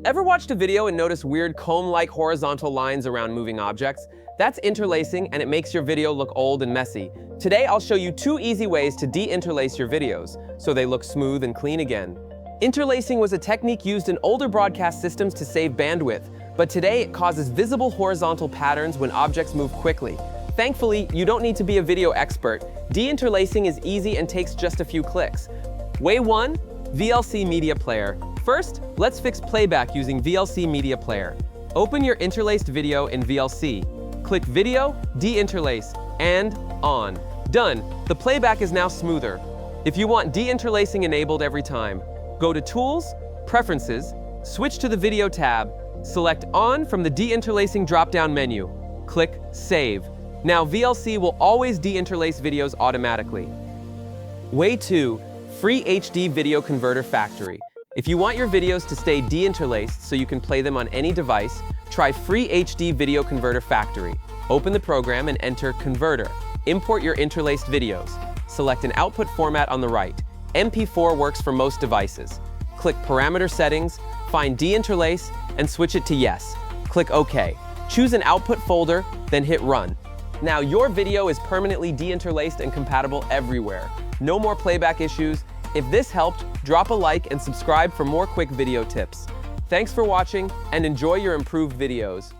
Ever watched a video and noticed weird comb-like horizontal lines around moving objects? That's interlacing, and it makes your video look old and messy. Today, I'll show you 2 easy ways to de-interlace your videos, so they look smooth and clean again. Interlacing was a technique used in older broadcast systems to save bandwidth, but today it causes visible horizontal patterns when objects move quickly. Thankfully, you don't need to be a video expert. De-interlacing is easy and takes just a few clicks. Way 1, VLC Media Player. First, let's fix playback using VLC Media Player. Open your interlaced video in VLC. Click Video, De-interlace, and On. Done. The playback is now smoother. If you want de-interlacing enabled every time, go to Tools, Preferences, switch to the Video tab, select On from the de-interlacing drop-down menu. Click Save. Now VLC will always de-interlace videos automatically. Way 2, Free HD Video Converter Factory. If you want your videos to stay de-interlaced so you can play them on any device, try Free HD Video Converter Factory. Open the program and enter Converter. Import your interlaced videos. Select an output format on the right. MP4 works for most devices. Click Parameter Settings, find De-interlace, and switch it to Yes. Click OK. Choose an output folder, then hit Run. Now your video is permanently de-interlaced and compatible everywhere. No more playback issues. If this helped, drop a like and subscribe for more quick video tips. Thanks for watching and enjoy your improved videos.